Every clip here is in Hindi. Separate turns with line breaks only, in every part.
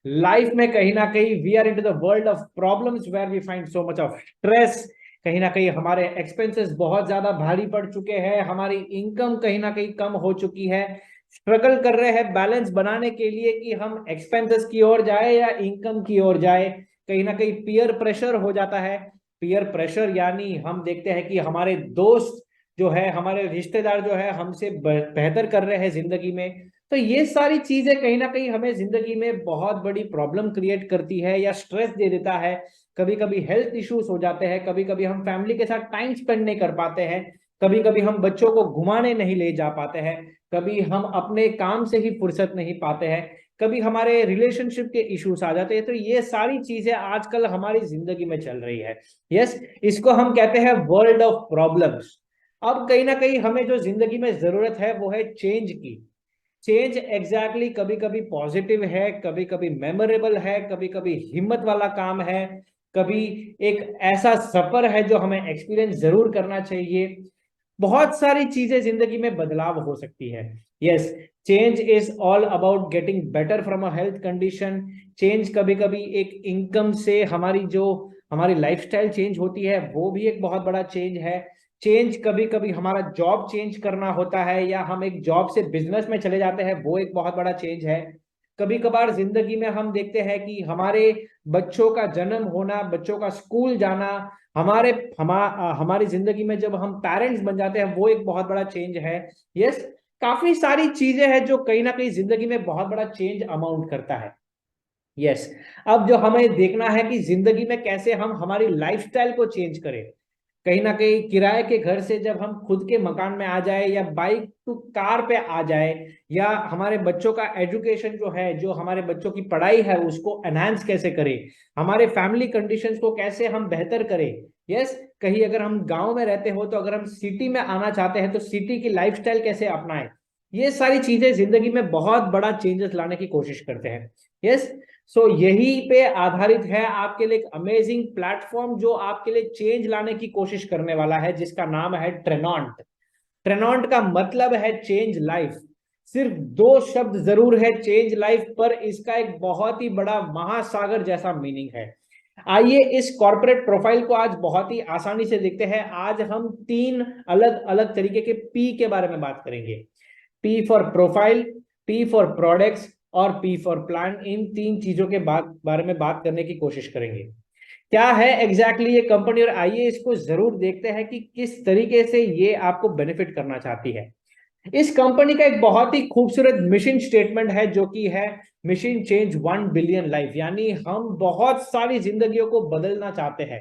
लाइफ में कहीं ना कहीं we are into the world of problems where we find so much of stress. कहीं ना कहीं हमारे एक्सपेंसेस बहुत ज्यादा भारी पड़ चुके हैं, हमारी इनकम कहीं ना कहीं कम हो चुकी है। स्ट्रगल कर रहे हैं बैलेंस बनाने के लिए कि हम एक्सपेंसेस की ओर जाए या इनकम की ओर जाए। कहीं ना कहीं पीयर प्रेशर हो जाता है। पीयर प्रेशर यानी हम देखते हैं कि हमारे दोस्त जो है, हमारे रिश्तेदार जो है हमसे बेहतर कर रहे हैं जिंदगी में। तो ये सारी चीजें कहीं ना कहीं हमें जिंदगी में बहुत बड़ी प्रॉब्लम क्रिएट करती है या स्ट्रेस दे देता है। कभी कभी हेल्थ इश्यूज हो जाते हैं, कभी कभी हम फैमिली के साथ टाइम स्पेंड नहीं कर पाते हैं, कभी कभी हम बच्चों को घुमाने नहीं ले जा पाते हैं, कभी हम अपने काम से ही फुर्सत नहीं पाते हैं, कभी हमारे रिलेशनशिप के इश्यूज आ जाते हैं। तो ये सारी चीजें आजकल हमारी जिंदगी में चल रही है। यस, इसको हम कहते हैं वर्ल्ड ऑफ प्रॉब्लम्स। अब कहीं ना कहीं हमें जो जिंदगी में जरूरत है वो है चेंज की। चेंज एग्जैक्टली कभी कभी पॉजिटिव है, कभी कभी मेमोरेबल है, कभी कभी हिम्मत वाला काम है, कभी एक ऐसा सफर है जो हमें एक्सपीरियंस जरूर करना चाहिए। बहुत सारी चीजें जिंदगी में बदलाव हो सकती है। Yes, change is all about getting better from a health condition. Change कभी कभी एक इनकम से हमारी जो हमारी लाइफस्टाइल चेंज होती है वो भी एक बहुत बड़ा चेंज है। चेंज कभी कभी हमारा जॉब चेंज करना होता है या हम एक जॉब से बिजनेस में चले जाते हैं, वो एक बहुत बड़ा चेंज है। कभी कभार जिंदगी में हम देखते हैं कि हमारे बच्चों का जन्म होना, बच्चों का स्कूल जाना, हमारी जिंदगी में जब हम पेरेंट्स बन जाते हैं वो एक बहुत बड़ा चेंज है। यस, काफी सारी चीजें हैं जो कहीं ना कहीं जिंदगी में बहुत बड़ा चेंज अमाउंट करता है। यस, अब जो हमें देखना है कि जिंदगी में कैसे हम हमारी लाइफस्टाइल को चेंज करें। कहीं ना कहीं किराए के घर से जब हम खुद के मकान में आ जाए या बाइक टू कार पे आ जाए, या हमारे बच्चों का एजुकेशन जो है, जो हमारे बच्चों की पढ़ाई है उसको एनहांस कैसे करें, हमारे फैमिली कंडीशंस को कैसे हम बेहतर करें। यस, कहीं अगर हम गांव में रहते हो तो अगर हम सिटी में आना चाहते हैं तो सिटी की लाइफस्टाइल कैसे अपनाएं। ये सारी चीजें जिंदगी में बहुत बड़ा चेंजेस लाने की कोशिश करते हैं। यस, सो यही पे आधारित है आपके लिए एक अमेजिंग प्लेटफॉर्म जो आपके लिए चेंज लाने की कोशिश करने वाला है, जिसका नाम है ट्रेनॉन्ट। ट्रेनॉन्ट का मतलब है चेंज लाइफ। सिर्फ दो शब्द जरूर है चेंज लाइफ, पर इसका एक बहुत ही बड़ा महासागर जैसा मीनिंग है। आइए इस कॉर्पोरेट प्रोफाइल को आज बहुत ही आसानी से देखते हैं। आज हम तीन अलग अलग तरीके के पी के बारे में बात करेंगे। P for profile, P for products और पी फॉर प्लान। इन तीन चीजों के बारे में बात करने की कोशिश करेंगे। क्या है एग्जैक्टली ये कंपनी, और आइए इसको जरूर देखते हैं कि किस तरीके से ये आपको बेनिफिट करना चाहती है। इस कंपनी का एक बहुत ही खूबसूरत मिशन स्टेटमेंट है जो कि है मिशन चेंज 1 बिलियन लाइफ, यानी हम बहुत सारी जिंदगियों को बदलना चाहते हैं।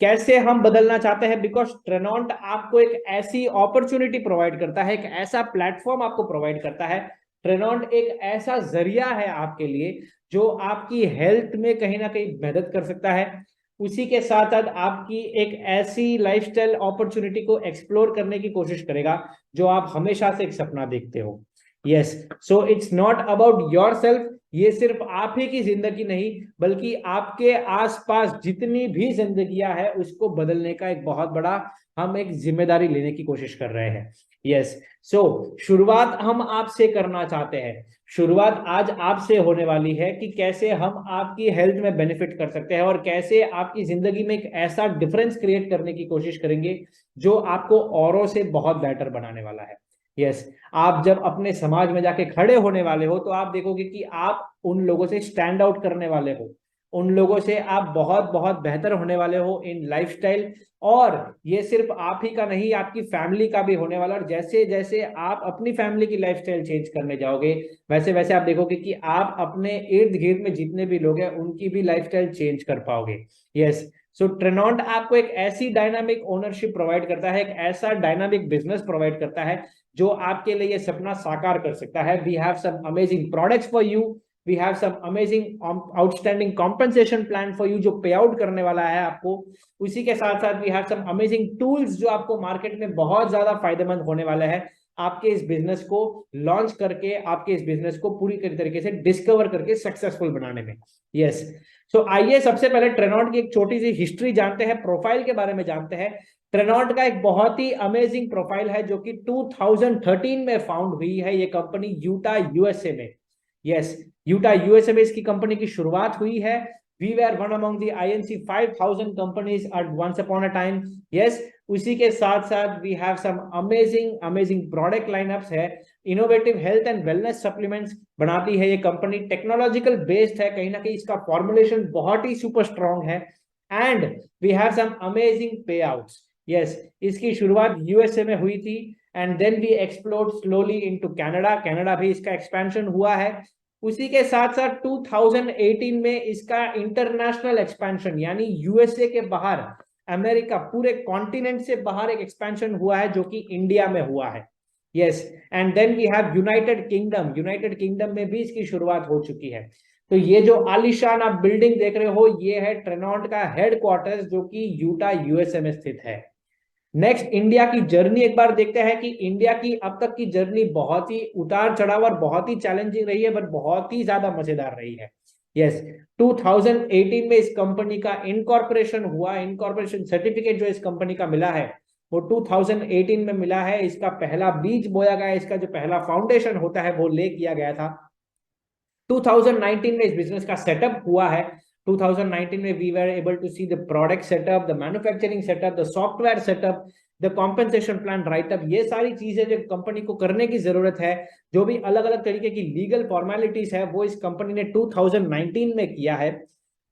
कैसे हम बदलना चाहते हैं? बिकॉज ट्रेनॉन्ट आपको एक ऐसी अपॉर्चुनिटी प्रोवाइड करता है, एक ऐसा प्लेटफॉर्म आपको प्रोवाइड करता है। ट्रेनॉन्ट एक ऐसा जरिया है आपके लिए जो आपकी हेल्थ में कहीं ना कहीं मदद कर सकता है। उसी के साथ साथ आपकी एक ऐसी लाइफस्टाइल अपॉर्चुनिटी को एक्सप्लोर करने की कोशिश करेगा जो आप हमेशा से एक सपना देखते हो। Yes, so it's not about your self. ये सिर्फ आप ही की जिंदगी नहीं, बल्कि आपके आसपास जितनी भी जिंदगियां है उसको बदलने का एक बहुत बड़ा हम एक जिम्मेदारी लेने की कोशिश कर रहे हैं। यस, सो शुरुआत हम आपसे करना चाहते हैं। शुरुआत आज आपसे होने वाली है कि कैसे हम आपकी हेल्थ में बेनिफिट कर सकते हैं और कैसे आपकी जिंदगी में एक ऐसा डिफरेंस क्रिएट करने की कोशिश करेंगे जो आपको औरों से बहुत बेटर बनाने वाला है। यस, आप जब अपने समाज में जाके खड़े होने वाले हो तो आप देखोगे कि आप उन लोगों से स्टैंड आउट करने वाले हो, उन लोगों से आप बहुत बहुत बेहतर होने वाले हो इन लाइफस्टाइल। और ये सिर्फ आप ही का नहीं, आपकी फैमिली का भी होने वाला। और जैसे जैसे आप अपनी फैमिली की लाइफस्टाइल चेंज करने जाओगे, वैसे वैसे आप देखोगे कि आप अपने इर्द गिर्द में जितने भी लोग हैं उनकी भी लाइफस्टाइल चेंज कर पाओगे। यस, सो ट्रेनॉन्ट आपको एक ऐसी डायनामिक ओनरशिप प्रोवाइड करता है, एक ऐसा डायनामिक बिजनेस प्रोवाइड करता है जो आपके लिए ये सपना साकार कर सकता है। We have some amazing products for you, we have some amazing outstanding compensation plan for you जो पे आउट करने वाला है आपको। उसी के साथ साथ we have some amazing tools जो आपको मार्केट में बहुत ज्यादा फायदेमंद होने वाले हैं आपके इस बिजनेस को लॉन्च करके, आपके इस बिजनेस को पूरी तरीके से डिस्कवर करके सक्सेसफुल बनाने में। यस, सो आइए सबसे पहले ट्रेनॉन्ट की एक छोटी सी हिस्ट्री जानते हैं, प्रोफाइल के बारे में जानते हैं। ट्रेनॉन्ट का एक बहुत ही अमेजिंग प्रोफाइल है जो कि 2013 में फाउंड हुई है ये कंपनी यूटा यूएसए में। यस, यूटा यूएसए में इसकी कंपनी की शुरुआत हुई है। We were one among the INC 5000 companies at once upon a time. Yes, उसी के साथ साथ we have some amazing amazing product lineups है। Innovative health and wellness supplements बनाती है ये कंपनी, टेक्नोलॉजिकल बेस्ड है, कहीं ना कहीं इसका फॉर्मुलेशन बहुत ही सुपर स्ट्रॉन्ग है। And we have some amazing pay outs. Yes, इसकी शुरुआत यूएसए में हुई थी and then we explored slowly into Canada. Canada भी इसका एक्सपेंशन हुआ है। उसी के साथ साथ 2018 में इसका इंटरनेशनल एक्सपेंशन, यानी यूएसए के बाहर, अमेरिका पूरे कॉन्टिनेंट से बाहर एक एक्सपेंशन हुआ है जो कि इंडिया में हुआ है। Yes, and then we have United Kingdom. United Kingdom में भी इसकी शुरुआत हो चुकी है। तो ये जो आलीशान आप बिल्डिंग देख रहे हो, ये है ट्रेनॉन्ट का हेडक्वार्टर्स जो कि यूटा यूएसए में स्थित है। नेक्स्ट, इंडिया की जर्नी एक बार देखते हैं कि इंडिया की अब तक की जर्नी बहुत ही उतार चढ़ाव और बहुत ही चैलेंजिंग रही है, बट बहुत ही ज्यादा मजेदार रही है। यस, 2018 में इस कंपनी का इनकॉर्पोरेशन हुआ। इनकॉर्पोरेशन सर्टिफिकेट जो इस कंपनी का मिला है वो 2018 में मिला है। इसका पहला बीज बोया गया, इसका जो पहला फाउंडेशन होता है वो ले किया गया था। 2019 में इस बिजनेस का सेटअप हुआ है। 2019 में we were able to see the product setup, the manufacturing setup, the software setup, the compensation plan writeup. ये सारी चीजें जो कंपनी को करने की जरूरत है, जो भी अलग अलग तरीके की लीगल फॉर्मेलिटीज है, वो इस कंपनी ने 2019 में किया है।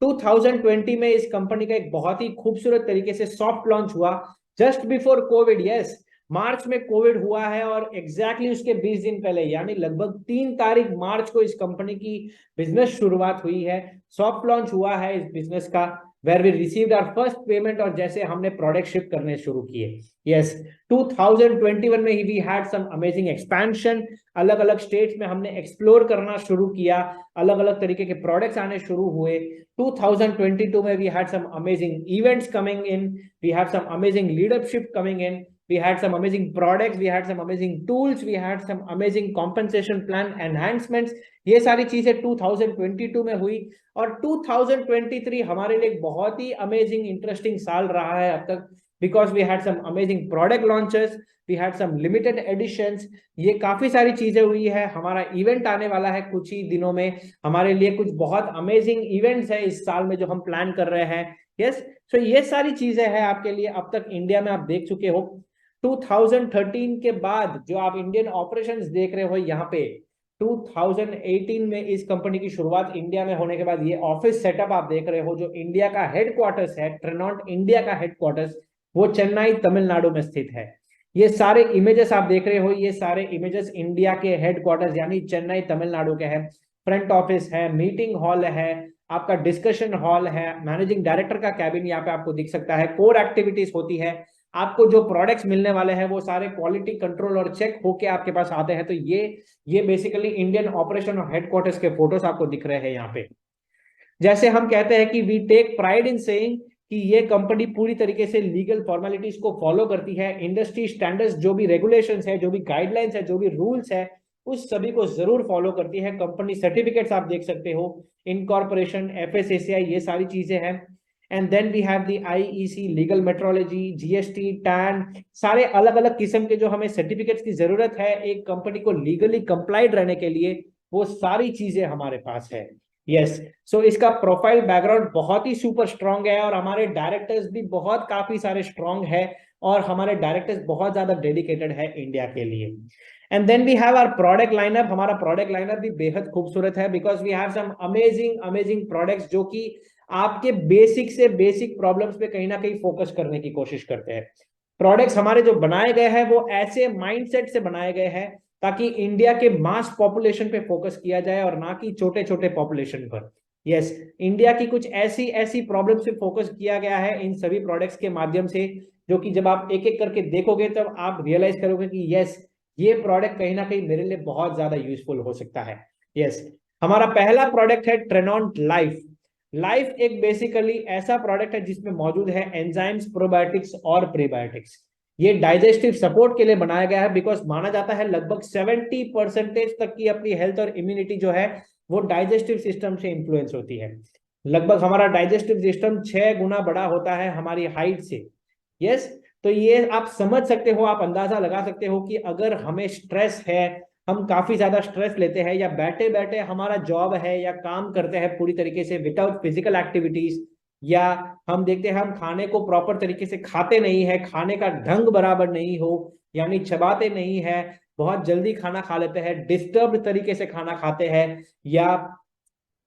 2020 में इस कंपनी का एक बहुत ही खूबसूरत तरीके से सॉफ्ट लॉन्च हुआ जस्ट बिफोर कोविड। यस, मार्च में कोविड हुआ है और एग्जैक्टली उसके 20 दिन पहले, यानी लगभग 3 तारीख मार्च को इस कंपनी की बिजनेस शुरुआत हुई है, सॉफ्ट लॉन्च हुआ है इस बिजनेस का, where we received our first payment और जैसे हमने प्रोडक्ट शिप करने शुरू किए। यस, 2021 में ही we had some amazing expansion. अलग अलग स्टेट्स में हमने एक्सप्लोर करना शुरू किया, अलग अलग तरीके के प्रोडक्ट्स आने शुरू हुए। 2022 में we had some amazing events coming in, we have some amazing leadership coming in, we had some amazing products, we had some amazing tools, we had some amazing compensation plan enhancements। ये सारी चीजें 2022 में हुई। और 2023 हमारे लिए बहुत ही अमेजिंग इंटरेस्टिंग साल रहा है अब तक, because we had some amazing product launches, we had some limited editions. ये काफी सारी चीजें हुई है। हमारा इवेंट आने वाला है कुछ ही दिनों में, हमारे लिए कुछ बहुत अमेजिंग इवेंट्स है इस साल में जो हम प्लान कर रहे हैं। यस, सो ये सारी चीजें हैं आपके लिए। अब तक इंडिया में आप देख चुके हो। 2013 के बाद जो आप इंडियन ऑपरेशंस देख रहे हो यहाँ पे, 2018 में इस कंपनी की शुरुआत इंडिया में होने के बाद ये ऑफिस सेटअप आप देख रहे हो, जो इंडिया का हेडक्वार्टर्स है, ट्रेनॉन्ट इंडिया का हेडक्वार्टर्स वो चेन्नई तमिलनाडु में स्थित है। ये सारे इमेजेस आप देख रहे हो, ये सारे इमेजेस इंडिया के हेडक्वार्टर्स यानी चेन्नई तमिलनाडु के हैं। फ्रंट ऑफिस है, मीटिंग हॉल है, आपका डिस्कशन हॉल है, मैनेजिंग डायरेक्टर का कैबिन यहाँ पे आपको दिख सकता है, कोर एक्टिविटीज होती है, आपको जो प्रोडक्ट्स मिलने वाले हैं वो सारे क्वालिटी कंट्रोल और चेक होके आपके पास आते हैं। तो ये बेसिकली इंडियन ऑपरेशन और हेडक्वार्टर्स के फोटोज आपको दिख रहे हैं यहाँ पे। जैसे हम कहते हैं कि we take pride in saying कि ये कंपनी पूरी तरीके से लीगल फॉर्मेलिटीज को फॉलो करती है। इंडस्ट्री स्टैंडर्ड्स, जो भी रेगुलेशंस है, जो भी गाइडलाइंस है, जो भी रूल्स है, उस सभी को जरूर फॉलो करती है। कंपनी सर्टिफिकेट्स आप देख सकते हो, इनकॉर्पोरेशन, FSSAI, ये सारी चीजें हैं। And then we have the IEC legal metrology, GST, TAN, सारे अलग अलग किस्म के जो हमें सर्टिफिकेट्स की जरूरत है एक कंपनी को लीगली कंप्लाइड रहने के लिए, वो सारी चीजें हमारे पास है। यस, सो इसका प्रोफाइल बैकग्राउंड बहुत ही सुपर स्ट्रॉन्ग है और हमारे डायरेक्टर्स भी बहुत काफी सारे स्ट्रॉन्ग है और हमारे डायरेक्टर्स बहुत ज्यादा डेडिकेटेड है इंडिया के लिए। And then we have our product lineup. हमारा प्रोडक्ट लाइनअप भी बेहद खूबसूरत है, because we have some amazing amazing products जो कि आपके बेसिक से बेसिक प्रॉब्लम्स पे कहीं ना कहीं फोकस करने की कोशिश करते हैं। प्रोडक्ट्स हमारे जो बनाए गए हैं वो ऐसे माइंडसेट से बनाए गए हैं ताकि इंडिया के मास पॉपुलेशन पे फोकस किया जाए और ना कि छोटे छोटे पॉपुलेशन पर। यस, इंडिया की कुछ ऐसी ऐसी प्रॉब्लम्स पे फोकस किया गया है इन सभी प्रोडक्ट्स के माध्यम से, जो कि जब आप एक एक करके देखोगे तब आप रियलाइज करोगे कि यस, ये प्रोडक्ट कहीं ना कहीं मेरे लिए बहुत ज्यादा यूजफुल हो सकता है। यस, हमारा पहला प्रोडक्ट है ट्रेनॉन्ट लाइफ। लाइफ एक बेसिकली ऐसा प्रोडक्ट है जिसमें मौजूद है एंजाइम्स, प्रोबायोटिक्स और प्रीबायोटिक्स। ये डाइजेस्टिव सपोर्ट के लिए बनाया गया है, बिकॉज माना जाता है लगभग 70% तक की अपनी हेल्थ और इम्यूनिटी जो है वो डाइजेस्टिव सिस्टम से इंफ्लुएंस होती है। लगभग हमारा डाइजेस्टिव सिस्टम 6 गुना बड़ा होता है हमारी हाइट से। यस, तो ये आप समझ सकते हो, आप अंदाजा लगा सकते हो कि अगर हमें स्ट्रेस है, हम काफी ज्यादा स्ट्रेस लेते हैं या बैठे बैठे हमारा जॉब है या काम करते हैं पूरी तरीके से विदाउट फिजिकल एक्टिविटीज, या हम देखते हैं हम खाने को प्रॉपर तरीके से खाते नहीं है, खाने का ढंग बराबर नहीं हो, यानी चबाते नहीं है, बहुत जल्दी खाना खा लेते हैं, डिस्टर्ब तरीके से खाना खाते हैं, या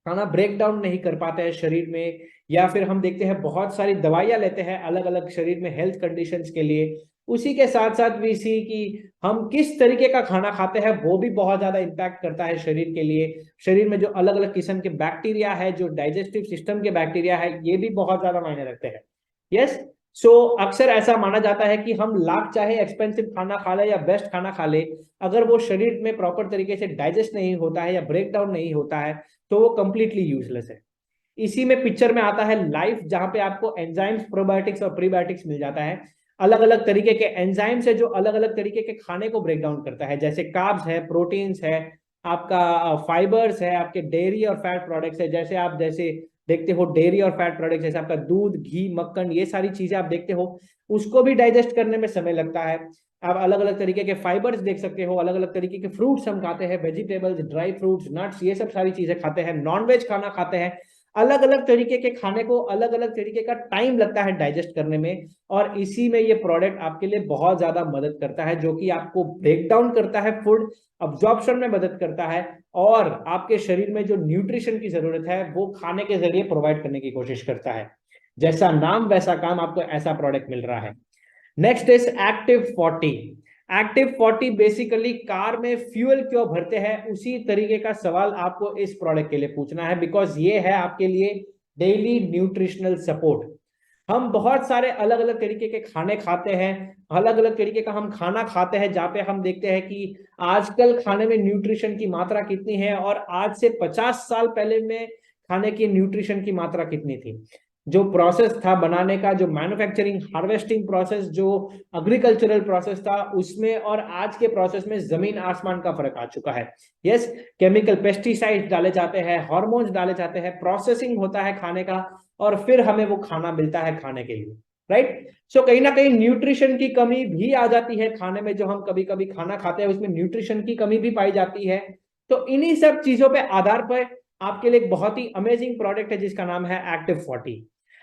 खाना ब्रेक डाउन नहीं कर पाते हैं शरीर में, या फिर हम देखते हैं बहुत सारी दवाइयां लेते हैं अलग अलग शरीर में हेल्थ कंडीशंस के लिए। उसी के साथ साथ भी सी कि हम किस तरीके का खाना खाते हैं वो भी बहुत ज्यादा इम्पैक्ट करता है शरीर के लिए। शरीर में जो अलग अलग किस्म के बैक्टीरिया है, जो डाइजेस्टिव सिस्टम के बैक्टीरिया है, ये भी बहुत ज्यादा मायने रखते हैं। यस। सो अक्सर ऐसा माना जाता है कि हम लाख चाहे एक्सपेंसिव खाना खा ले या बेस्ट खाना खा ले, अगर वो शरीर में प्रॉपर तरीके से डाइजेस्ट नहीं होता है या ब्रेक डाउन नहीं होता है तो वो कंप्लीटली यूजलेस है। इसी में पिक्चर में आता है लाइफ, जहां पे आपको एंजाइम्स, प्रोबायोटिक्स और प्रीबायोटिक्स मिल जाता है। अलग अलग तरीके के एंजाइम्स है जो अलग अलग तरीके के खाने को ब्रेक डाउन करता है, जैसे कार्ब्स है, प्रोटीन्स है, आपका फाइबर्स है, आपके डेयरी और फैट प्रोडक्ट्स है, जैसे आप जैसे देखते हो डेयरी और फैट प्रोडक्ट, जैसे आपका दूध, घी, मक्खन, ये सारी चीजें आप देखते हो, उसको भी डाइजेस्ट करने में समय लगता है। आप अलग अलग तरीके के फाइबर्स देख सकते हो, अलग अलग तरीके के फ्रूट्स हम खाते हैं, वेजिटेबल्स, ड्राई फ्रूट्स, नट्स, ये सब सारी चीजें खाते हैं, नॉनवेज खाना खाते हैं। अलग अलग तरीके के खाने को अलग अलग तरीके का टाइम लगता है डाइजेस्ट करने में, और इसी में ये प्रोडक्ट आपके लिए बहुत ज्यादा मदद करता है, जो कि आपको ब्रेक डाउन करता है, फूड अब्जॉर्प्शन में मदद करता है, और आपके शरीर में जो न्यूट्रिशन की जरूरत है वो खाने के जरिए प्रोवाइड करने की कोशिश करता है। जैसा नाम वैसा काम, आपको ऐसा प्रोडक्ट मिल रहा है। Next is active 40। Active 40 basically car में फ्यूल क्यों भरते हैं, उसी तरीके का सवाल आपको इस प्रोडक्ट के लिए पूछना है, बिकॉज ये है आपके लिए डेली न्यूट्रिशनल सपोर्ट। हम बहुत सारे अलग अलग तरीके के खाने खाते हैं, अलग अलग तरीके का हम खाना खाते हैं, जहाँ पे हम देखते हैं कि आजकल खाने में न्यूट्रिशन की मात्रा कितनी है और आज से 50 साल पहले में खाने की न्यूट्रिशन की मात्रा कितनी थी। जो प्रोसेस था बनाने का, जो मैन्युफैक्चरिंग हार्वेस्टिंग प्रोसेस, जो एग्रीकल्चरल प्रोसेस था, उसमें और आज के प्रोसेस में जमीन आसमान का फर्क आ चुका है। यस, केमिकल पेस्टिसाइड डाले जाते हैं, हार्मोन्स डाले जाते हैं, प्रोसेसिंग होता है खाने का, और फिर हमें वो खाना मिलता है खाने के लिए, राइट। सो कहीं ना कहीं न्यूट्रिशन की कमी भी आ जाती है खाने में, जो हम कभी कभी खाना खाते हैं उसमें न्यूट्रिशन की कमी भी पाई जाती है। तो इन्हीं सब चीजों पे आधार पर आपके लिए एक बहुत ही अमेजिंग प्रोडक्ट है जिसका नाम है एक्टिव 40।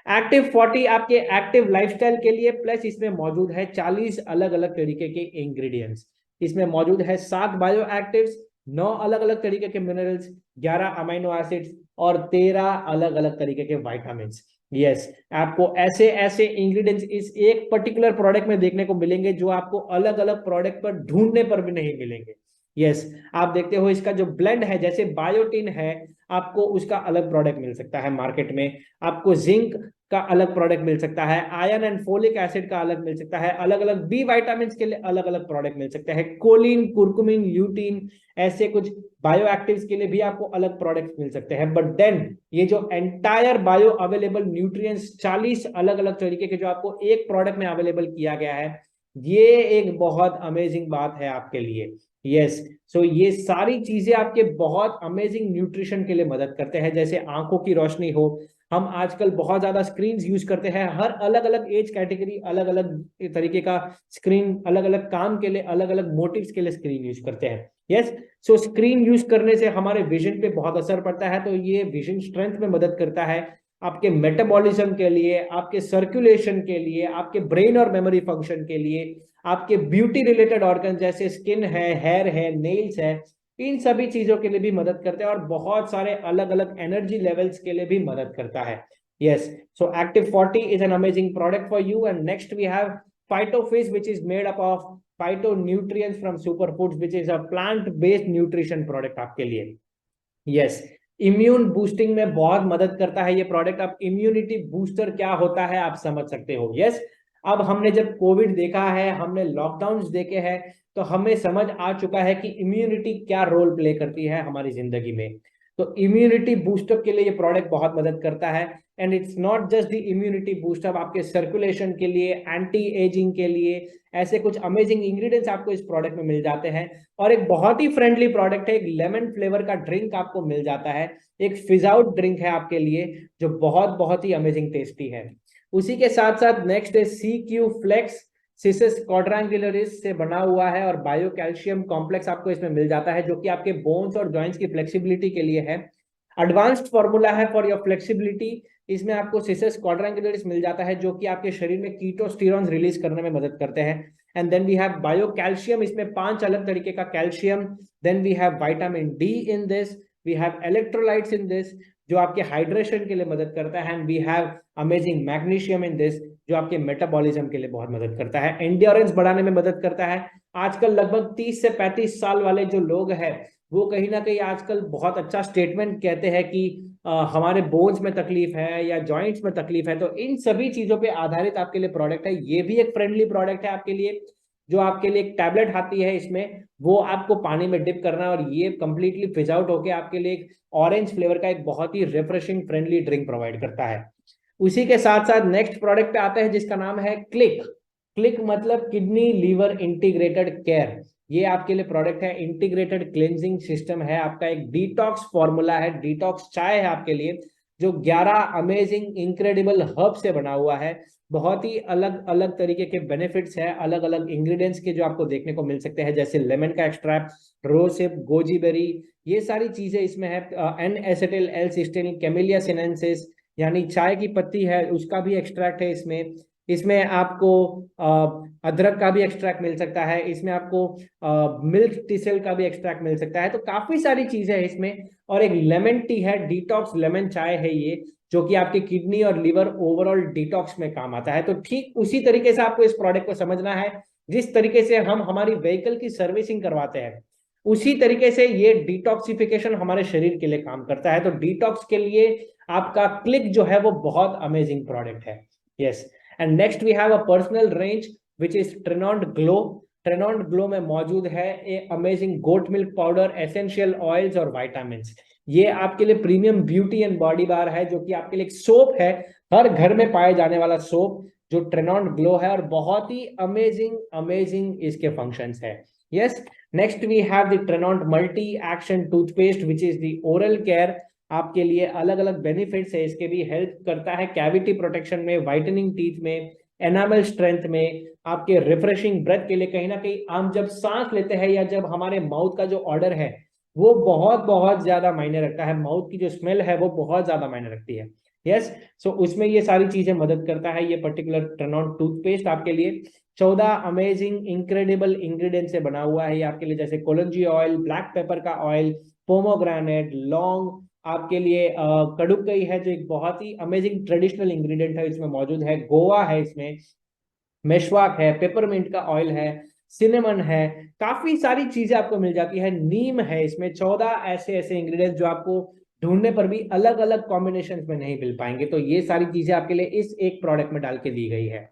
एक्टिव 40 आपके एक्टिव लाइफस्टाइल के लिए, प्लस इसमें मौजूद है 40 अलग अलग तरीके के इंग्रेडिएंट्स। इसमें मौजूद है 7 बायो एक्टिव्स, 9 अलग अलग तरीके के मिनरल्स, 11 अमीनो एसिड्स और 13 अलग अलग तरीके के विटामिन। यस, आपको ऐसे ऐसे इंग्रेडिएंट्स इस एक पर्टिकुलर प्रोडक्ट में देखने को मिलेंगे जो आपको अलग अलग प्रोडक्ट पर ढूंढने पर भी नहीं मिलेंगे। यस, आप देखते हो इसका जो ब्लेंड है, जैसे बायोटिन है, आपको उसका अलग प्रोडक्ट मिल सकता है मार्केट में, आपको जिंक का अलग प्रोडक्ट मिल सकता है, आयरन एंड फोलिक एसिड का अलग मिल सकता है, अलग अलग बी विटामिन के लिए अलग अलग प्रोडक्ट मिल सकते हैं, कोलिन, कुर्कुमिन, ल्यूटीन, ऐसे कुछ बायो एक्टिव्स के लिए भी आपको अलग प्रोडक्ट मिल सकते हैं। बट देन ये जो एंटायर बायो अवेलेबल न्यूट्रिएंट्स 40 अलग अलग तरीके के जो आपको एक प्रोडक्ट में अवेलेबल किया गया है, ये एक बहुत अमेजिंग बात है आपके लिए। यस, सो ये सारी चीजें आपके बहुत अमेजिंग न्यूट्रिशन के लिए मदद करते हैं। जैसे आंखों की रोशनी हो, हम आजकल बहुत ज्यादा स्क्रीन यूज करते हैं, हर अलग अलग एज कैटेगरी अलग अलग तरीके का स्क्रीन, अलग अलग काम के लिए, अलग अलग मोटिव्स के लिए स्क्रीन यूज करते हैं। यस, सो स्क्रीन यूज करने से हमारे विजन पे बहुत असर पड़ता है, तो ये विजन स्ट्रेंथ में मदद करता है, आपके मेटाबॉलिज्म के लिए, आपके सर्कुलेशन के लिए, आपके ब्रेन और मेमोरी फंक्शन के लिए, आपके ब्यूटी रिलेटेड ऑर्गन जैसे स्किन है, हेयर है, नेल्स है, इन सभी चीजों के लिए भी मदद करते हैं, और बहुत सारे अलग अलग एनर्जी लेवल्स के लिए भी मदद करता है। Yes, so active 40 is an amazing product for you. And next we have Phytophyz, which is made up of phytonutrients from superfoods, which is a plant based nutrition product आपके लिए। यस, इम्यून बूस्टिंग में बहुत मदद करता है ये प्रोडक्ट। अब इम्यूनिटी बूस्टर क्या होता है आप समझ सकते हो। यस, अब हमने जब कोविड देखा है, हमने लॉकडाउन देखे हैं, तो हमें समझ आ चुका है कि इम्यूनिटी क्या रोल प्ले करती है हमारी जिंदगी में। तो इम्यूनिटी बूस्टअप के लिए ये प्रोडक्ट बहुत मदद करता है। And it's not just the immunity boost up, आपके सर्कुलेशन के लिए, एंटी एजिंग के लिए, ऐसे कुछ अमेजिंग इंग्रेडिएंट्स आपको इस प्रोडक्ट में मिल जाते हैं। और एक बहुत ही फ्रेंडली प्रोडक्ट है, एक लेमन फ्लेवर का ड्रिंक आपको मिल जाता है, एक फिज आउट ड्रिंक है आपके लिए, जो बहुत बहुत ही अमेजिंग टेस्टी है। उसी के साथ साथ नेक्स्ट है CQ फ्लेक्स। सिसिस क्वाड्रेंगुलरिस से बना हुआ है और बायो कैल्शियम कॉम्प्लेक्स आपको इसमें मिल जाता है, जो कि आपके बोन्स और जॉइंट्स की फ्लेक्सिबिलिटी के लिए है। एडवांस्ड फॉर्मूला है फॉर योर फ्लेक्सिबिलिटी। इसमें आपको सिसिस क्वाड्रेंगुलरिस मिल जाता है, जो कि आपके शरीर में कीटोस्टेरॉन रिलीज करने में मदद करते हैं। And then we have bio calcium, इसमें 5 अलग तरीके का calcium. Then we have vitamin D in this, we have electrolytes in this, जो आपके हाइड्रेशन के लिए मदद करता है। And we have amazing magnesium in this, जो आपके मेटाबॉलिज्म के लिए बहुत मदद करता है, एंड्योरेंस बढ़ाने में मदद करता है। आजकल लगभग 30 से 35 साल वाले जो लोग हैं, वो कहीं ना कहीं आजकल बहुत अच्छा स्टेटमेंट कहते हैं कि हमारे बोन्स में तकलीफ है या जॉइंट्स में तकलीफ है। तो इन सभी चीजों पे आधारित आपके लिए प्रोडक्ट है। ये भी एक फ्रेंडली प्रोडक्ट है आपके लिए, जो आपके लिए एक टैबलेट आती है, इसमें वो आपको पानी में डिप करना है और ये कंप्लीटली फिज आउट होके आपके लिए एक ऑरेंज फ्लेवर का एक बहुत ही रिफ्रेशिंग फ्रेंडली ड्रिंक प्रोवाइड करता है। उसी के साथ साथ नेक्स्ट प्रोडक्ट पे आते हैं, जिसका नाम है क्लिक। क्लिक मतलब किडनी लीवर इंटीग्रेटेड केयर। ये आपके लिए प्रोडक्ट है, इंटीग्रेटेड क्लेंजिंग सिस्टम है आपका, एक डिटॉक्स फॉर्मूला है, डिटॉक्स चाय है आपके लिए, जो 11 अमेजिंग इंक्रेडिबल हर्ब से बना हुआ है। बहुत ही अलग अलग तरीके के बेनिफिट्स है, अलग अलग इंग्रेडिएंट्स के जो आपको देखने को मिल सकते हैं, जैसे लेमन का एक्सट्रैक्ट, रोसिप, गोजी बेरी, ये सारी चीजें इसमें है। N acetyl L cysteine, camellia sinensis, यानी चाय की पत्ती है, उसका भी एक्सट्रैक्ट है इसमें। इसमें आपको अदरक का भी एक्सट्रैक्ट मिल सकता है, इसमें आपको मिल्क टिसल का भी एक्सट्रैक्ट मिल सकता है। तो काफी सारी चीजें हैं इसमें। और एक लेमन टी है, डिटॉक्स लेमन चाय है ये, जो कि आपके किडनी और लिवर ओवरऑल डिटॉक्स में काम आता है। तो ठीक उसी तरीके से आपको इस प्रोडक्ट को समझना है, जिस तरीके से हम हमारी व्हीकल की सर्विसिंग करवाते हैं, उसी तरीके से ये डिटॉक्सिफिकेशन हमारे शरीर के लिए काम करता है। तो डिटॉक्स के लिए आपका क्लिक जो है वो बहुत अमेजिंग प्रोडक्ट है। Yes, and next we have a personal range which is Tranont glow. Tranont glow में मौजूद है a amazing goat milk powder, essential oils और विटामिन्स। ये आपके लिए premium beauty and body bar है, जो कि आपके लिए एक सोप है, हर घर में पाए जाने वाला सोप, जो ट्रेनॉन्ड ग्लो है, और बहुत ही अमेजिंग अमेजिंग इसके फंक्शंस है। Yes, next we have the Tranont multi action toothpaste which is the oral care. आपके लिए अलग अलग बेनिफिट्स है, इसके भी हेल्प करता है कैविटी प्रोटेक्शन में, वाइटनिंग टीथ में, एनामल स्ट्रेंथ में, आपके रिफ्रेशिंग ब्रेथ के लिए। कहीं ना कहीं हम जब सांस लेते हैं या जब हमारे माउथ का जो ऑर्डर है वो बहुत बहुत ज्यादा मायने रखता है, माउथ की जो स्मेल है वो बहुत ज्यादा मायने रखती है। यस, सो उसमें ये सारी चीजें मदद करता है ये पर्टिकुलर ट्रेनॉन्ड टूथपेस्ट आपके लिए। 14 अमेजिंग इंक्रेडिबल इंग्रेडिएंट से बना हुआ है ये आपके लिए, जैसे कोलंजी ऑयल, ब्लैक पेपर का ऑयल, पोमोग्रेनेट, लौंग, आपके लिए कड़ुकई है, जो एक बहुत ही अमेजिंग ट्रेडिशनल इंग्रेडिएंट है, इसमें मौजूद है। गोवा है इसमें, मेशवाक है, पेपरमिंट का ऑयल है, सिनेमन है, काफी सारी चीजें आपको मिल जाती है। नीम है इसमें, 14 ऐसे ऐसे इंग्रेडिएंट्स जो आपको ढूंढने पर भी अलग अलग कॉम्बिनेशन में नहीं मिल पाएंगे। तो ये सारी चीजें आपके लिए इस एक प्रोडक्ट में डाल के दी गई है।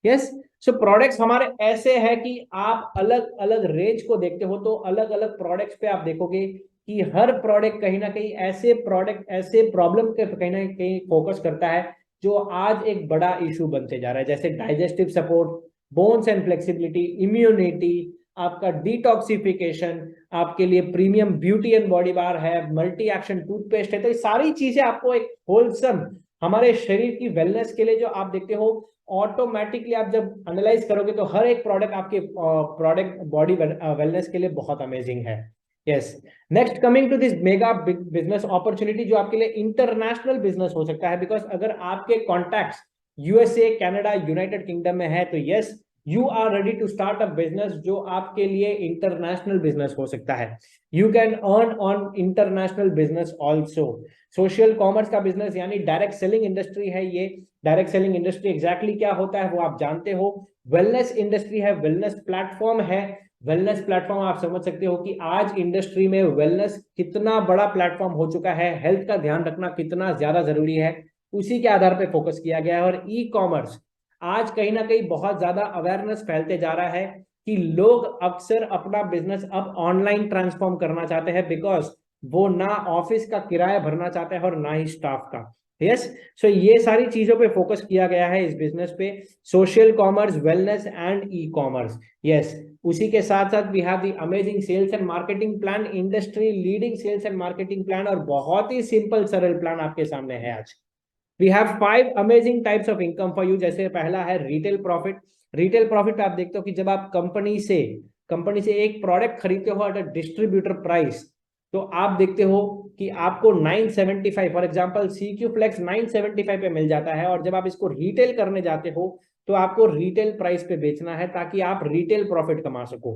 यस, सो प्रोडक्ट्स हमारे ऐसे हैं कि आप अलग अलग रेंज को देखते हो तो अलग अलग प्रोडक्ट्स पे आप देखोगे कि हर प्रोडक्ट कहीं ना कहीं ऐसे प्रोडक्ट ऐसे प्रॉब्लम के कहीं ना कहीं फोकस करता है, जो आज एक बड़ा इशू बनते जा रहा है, जैसे digestive support, bones and flexibility, immunity, आपका डिटॉक्सिफिकेशन, आपके लिए premium beauty and body bar है, मल्टी एक्शन टूथपेस्ट है। तो ये सारी चीजें आपको एक होलसम हमारे शरीर की वेलनेस के लिए जो आप देखते हो, ऑटोमेटिकली आप जब एनालाइज करोगे तो हर एक प्रोडक्ट आपके प्रोडक्ट बॉडी वेलनेस के लिए बहुत अमेजिंग है। Yes, next coming to this mega big business opportunity, जो आपके लिए इंटरनेशनल बिजनेस हो सकता है, बिकॉज अगर आपके contacts USA, Canada, United Kingdom में है तो yes, you are ready to start a business जो आपके लिए इंटरनेशनल बिजनेस हो सकता है। You can earn on international business also. Social commerce का बिजनेस यानी डायरेक्ट सेलिंग इंडस्ट्री है ये। डायरेक्ट सेलिंग इंडस्ट्री एग्जैक्टली क्या होता है वो आप जानते हो। वेलनेस इंडस्ट्री है, वेलनेस प्लेटफॉर्म है। वेलनेस प्लेटफॉर्म आप समझ सकते हो कि आज इंडस्ट्री में वेलनेस कितना बड़ा प्लेटफॉर्म हो चुका है, हेल्थ का ध्यान रखना कितना ज्यादा जरूरी है, उसी के आधार पर फोकस किया गया है। और ई कॉमर्स आज कहीं ना कहीं बहुत ज्यादा अवेयरनेस फैलते जा रहा है कि लोग अक्सर अपना बिजनेस अब ऑनलाइन ट्रांसफॉर्म करना चाहते हैं, बिकॉज वो ना ऑफिस का किराया भरना चाहते हैं और ना ही स्टाफ का। यस, सो ये सारी चीजों पे फोकस किया गया है इस बिजनेस पे, social commerce, wellness and e commerce. Yes, उसी के साथ साथ we have the amazing sales and marketing plan, industry leading sales and marketing plan, और बहुत ही सिंपल सरल प्लान आपके सामने है आज। We have 5 amazing types of income for you. जैसे पहला है रिटेल प्रॉफिट। रिटेल प्रॉफिट पे आप देखते हो कि जब आप कंपनी से एक प्रोडक्ट खरीदते हो एट अ डिस्ट्रीब्यूटर प्राइस, तो आप देखते हो कि आपको 975, फॉर एग्जांपल CQ फ्लेक्स 975 पे मिल जाता है, और जब आप इसको रिटेल करने जाते हो तो आपको रिटेल प्राइस पे बेचना है ताकि आप रिटेल प्रॉफिट कमा सको।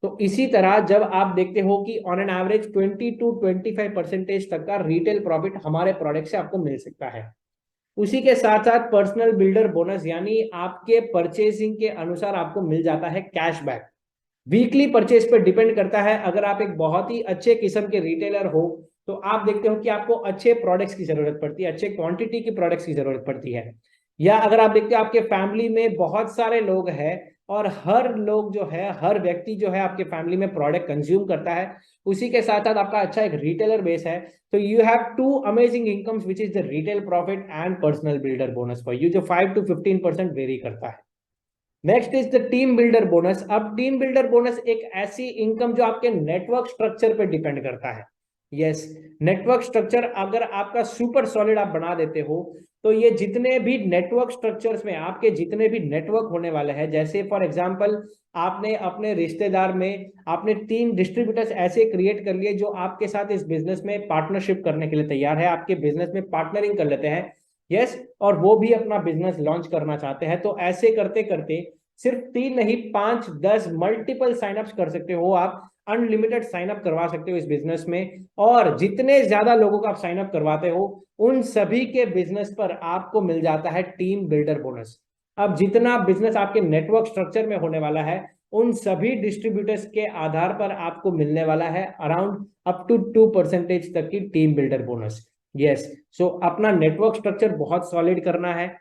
तो इसी तरह जब आप देखते हो कि ऑन एन एवरेज 20 to 25% तक का रिटेल प्रॉफिट हमारे प्रोडक्ट से आपको मिल सकता है। उसी के साथ साथ पर्सनल बिल्डर बोनस, यानी आपके परचेसिंग के अनुसार आपको मिल जाता है कैशबैक। वीकली परचेज पर डिपेंड करता है। अगर आप एक बहुत ही अच्छे किस्म के रिटेलर हो तो आप देखते हो कि आपको अच्छे प्रोडक्ट्स की जरूरत पड़ती है, अच्छे क्वांटिटी की प्रोडक्ट्स की जरूरत पड़ती है। या अगर आप देखते हो आपके फैमिली में बहुत सारे लोग हैं और हर व्यक्ति जो है आपके फैमिली में प्रोडक्ट कंज्यूम करता है, उसी के साथ साथ आपका अच्छा एक रिटेलर बेस है, तो you have 2 amazing incomes which is the retail profit and personal builder bonus for you, जो 5 to 15% वेरी करता है। Next is the team builder bonus. अब टीम बिल्डर बोनस एक ऐसी इनकम जो आपके नेटवर्क स्ट्रक्चर पे डिपेंड करता है। यस, नेटवर्क स्ट्रक्चर अगर आपका सुपर सॉलिड आप बना देते हो, तो ये जितने भी नेटवर्क स्ट्रक्चर्स में आपके जितने भी नेटवर्क होने वाले हैं, जैसे फॉर एग्जांपल आपने अपने रिश्तेदार में आपने 3 डिस्ट्रीब्यूटर्स ऐसे क्रिएट कर लिए जो आपके साथ इस बिजनेस में पार्टनरशिप करने के लिए तैयार है, आपके बिजनेस में पार्टनरिंग कर लेते हैं। यस, और वो भी अपना बिजनेस लॉन्च करना चाहते हैं। तो ऐसे करते करते सिर्फ 3 नहीं 5, 10 मल्टीपल साइनअप्स कर सकते हो आप। अनलिमिटेड साइनअप करवा सकते हो इस बिजनेस में, और जितने ज्यादा लोगों को आप साइनअप करवाते हो उन सभी के बिजनेस पर आपको मिल जाता है टीम बिल्डर बोनस। अब जितना बिजनेस आपके नेटवर्क स्ट्रक्चर में होने वाला है, उन सभी डिस्ट्रीब्यूटर्स के आधार पर आपको मिलने वाला है अराउंड अप टू 2% तक की टीम बिल्डर बोनस। यस, सो अपना नेटवर्क स्ट्रक्चर बहुत सॉलिड करना है।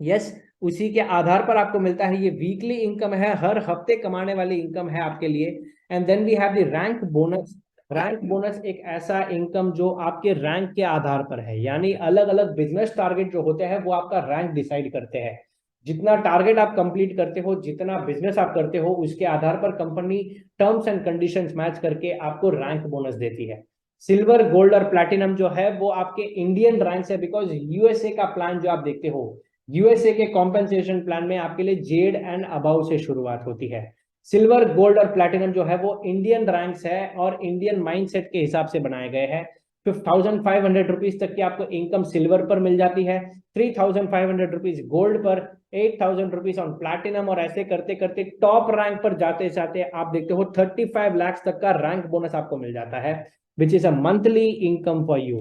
यस, उसी के आधार पर आपको मिलता है। ये वीकली इनकम है, हर हफ्ते कमाने वाली इनकम है आपके लिए। And then we have the rank bonus. Rank bonus एक ऐसा इनकम जो आपके रैंक के आधार पर है, यानी अलग अलग बिजनेस टारगेट जो होते हैं वो आपका रैंक डिसाइड करते हैं। जितना टारगेट आप कंप्लीट करते हो, जितना बिजनेस आप करते हो, उसके आधार पर company terms and conditions match करके आपको रैंक बोनस देती है। सिल्वर, गोल्ड और प्लैटिनम जो है वो आपके इंडियन रैंक्स है, बिकॉज यूएसए का प्लान जो आप देखते हो, यूएसए के कॉम्पेंसेशन प्लान में आपके लिए जेड एंड अबव से शुरुआत होती है। सिल्वर, गोल्ड और प्लैटिनम जो है वो इंडियन रैंक्स है और इंडियन माइंडसेट के हिसाब से बनाए गए हैं। 5,500 रुपीज तक की आपको इनकम सिल्वर पर मिल जाती है, 3,500 रुपीज गोल्ड पर, 8,000 रुपीज ऑन प्लैटिनम, और ऐसे करते करते टॉप रैंक पर जाते जाते आप देखते हो 35 लाख तक का रैंक बोनस आपको मिल जाता है, which is a monthly income for you.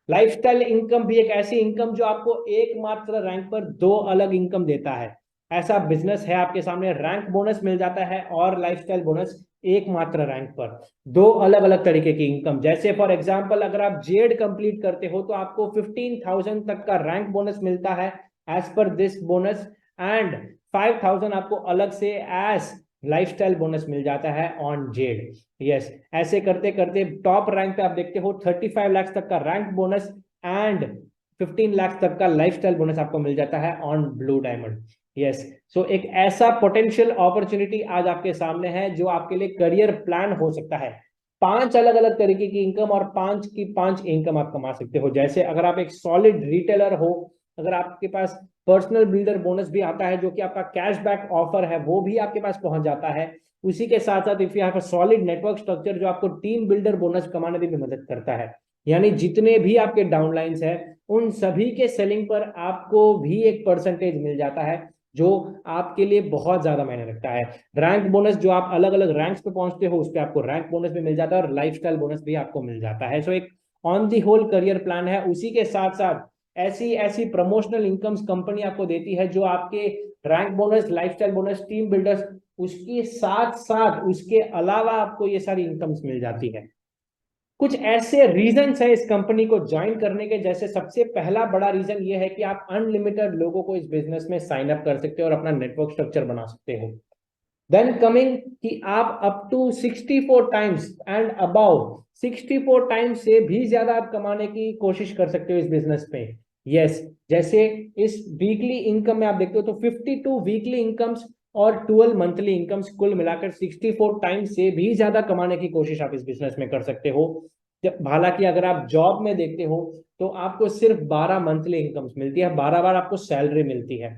Lifestyle income भी एक ऐसी इनकम जो आपको एकमात्र रैंक पर 2 अलग इनकम देता है। ऐसा बिजनेस है आपके सामने, रैंक बोनस मिल जाता है और लाइफस्टाइल बोनस एकमात्र रैंक पर, 2 अलग अलग तरीके की इनकम। जैसे फॉर एग्जांपल अगर आप जेड कंप्लीट करते हो तो आपको 15,000 तक का रैंक बोनस मिलता है as per this bonus, and 5,000 आपको अलग से एज लाइफस्टाइल बोनस मिल जाता है ऑन जेड। यस, ऐसे करते करते टॉप रैंक पे आप देखते हो 35 लाख तक का रैंक बोनस एंड 15 लाख तक का लाइफस्टाइल बोनस आपको मिल जाता है on blue diamond. Yes, so एक ऐसा पोटेंशियल अपॉर्चुनिटी आज आपके सामने है जो आपके लिए करियर प्लान हो सकता है। 5 अलग अलग तरीके की इनकम और 5 की 5 इनकम आप कमा सकते हो। जैसे अगर आप एक सॉलिड रिटेलर हो, अगर आपके पास पर्सनल बिल्डर बोनस भी आता है जो कि आपका कैशबैक ऑफर है, वो भी आपके पास पहुंच जाता है। उसी के साथ साथ if you have a solid network structure जो आपको टीम बिल्डर बोनस कमाने में भी मदद करता है, यानी जितने भी आपके डाउनलाइंस है उन सभी के सेलिंग पर आपको भी एक परसेंटेज मिल जाता है, जो आपके लिए बहुत ज्यादा मायने रखता है। रैंक बोनस जो आप अलग अलग रैंक्स पे पहुंचते हो उस पर आपको रैंक बोनस भी मिल जाता है और लाइफस्टाइल बोनस भी आपको मिल जाता है। सो एक on the whole career plan है। उसी के साथ साथ ऐसी ऐसी प्रमोशनल इनकम्स कंपनी आपको देती है जो आपके rank bonus, lifestyle bonus, team builders, उसके साथ साथ उसके अलावा आपको ये सारी इनकम्स मिल जाती है। कुछ ऐसे रीजंस है इस कंपनी को ज्वाइन करने के, जैसे सबसे पहला बड़ा रीजन ये है कि आप अनलिमिटेड लोगों को इस बिजनेस में साइन अप कर सकते हो और अपना नेटवर्क स्ट्रक्चर बना सकते हो। देन कमिंग कि आप up to 64 times and above 64 times से भी ज्यादा आप कमाने की कोशिश कर सकते हो इस बिजनेस में। यस, जैसे इस वीकली इनकम में आप देखते हो तो 52 वीकली इनकम्स और 12 मंथली इनकम्स, कुल मिलाकर 64 टाइम्स से भी ज्यादा कमाने की कोशिश आप इस बिजनेस में कर सकते हो। हालांकि अगर आप जॉब में देखते हो तो आपको सिर्फ 12 मंथली इनकम्स मिलती है, 12 बार आपको सैलरी मिलती है,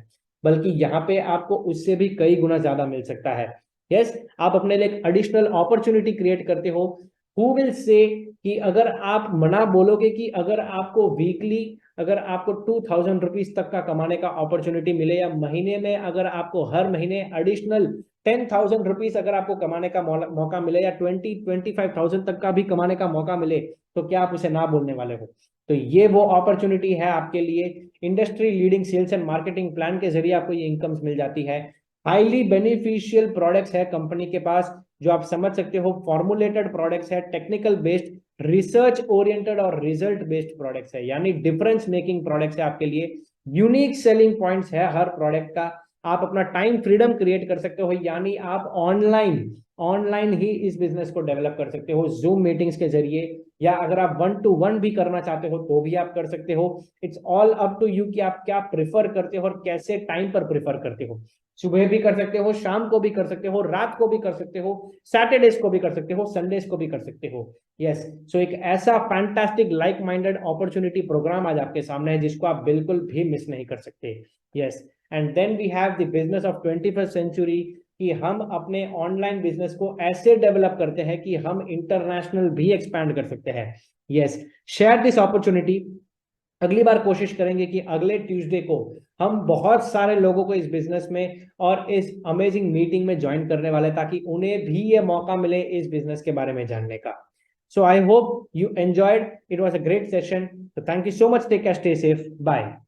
बल्कि यहाँ पे आपको उससे भी कई गुना ज्यादा मिल सकता है। यस, आप अपने लिए एक एडिशनल अपॉर्चुनिटी क्रिएट करते हो। हु विल से कि अगर आप मना बोलोगे कि अगर आपको वीकली अगर आपको 2000 रुपीज तक का कमाने का अपॉर्चुनिटी मिले, या महीने में अगर आपको हर महीने एडिशनल 10,000 रुपीज अगर आपको कमाने का मौका मिले, या 25,000 तक का भी कमाने का मौका मिले, तो क्या आप उसे ना बोलने वाले हो? तो ये वो अपॉर्चुनिटी है आपके लिए। Industry leading sales and marketing plan के जरिए आपको ये इनकम्स मिल जाती है। हाईली बेनिफिशियल प्रोडक्ट्स है कंपनी के पास, जो आप समझ सकते हो, फॉर्मुलेटेड प्रोडक्ट्स है, टेक्निकल बेस्ड, रिसर्च ओरिएंटेड और रिजल्ट बेस्ड प्रोडक्ट्स है, यानी डिफरेंस मेकिंग प्रोडक्ट्स है आपके लिए। यूनिक सेलिंग पॉइंट्स है हर प्रोडक्ट का। आप अपना टाइम फ्रीडम क्रिएट कर सकते हो, यानी आप ऑनलाइन ऑनलाइन ही इस बिजनेस को डेवलप कर सकते हो, जूम मीटिंग्स के जरिए, या अगर आप 1-to-1 भी करना चाहते हो तो भी आप कर सकते हो। It's all up to you कि आप क्या प्रिफर करते हो और कैसे टाइम पर प्रिफर करते हो। सुबह भी कर सकते हो, शाम को भी कर सकते हो, रात को भी कर सकते हो, सैटरडेज को भी कर सकते हो, संडेज को भी कर सकते हो। यस, सो एक ऐसा fantastic like minded opportunity program आज आपके सामने है जिसको आप बिल्कुल भी मिस नहीं कर सकते। Yes, and then we have the business of 21st century, कि हम अपने ऑनलाइन बिजनेस को ऐसे डेवलप करते हैं कि हम इंटरनेशनल भी एक्सपैंड कर सकते हैं। Yes, share this opportunity. अगली बार कोशिश करेंगे कि अगले ट्यूसडे को हम बहुत सारे लोगों को इस बिजनेस में और इस अमेजिंग मीटिंग में ज्वाइन करने वाले, ताकि उन्हें भी ये मौका मिले इस बिजनेस के बारे में जानने का। So I hope you enjoyed, it was a great session. So thank you so much, take care, stay safe, bye.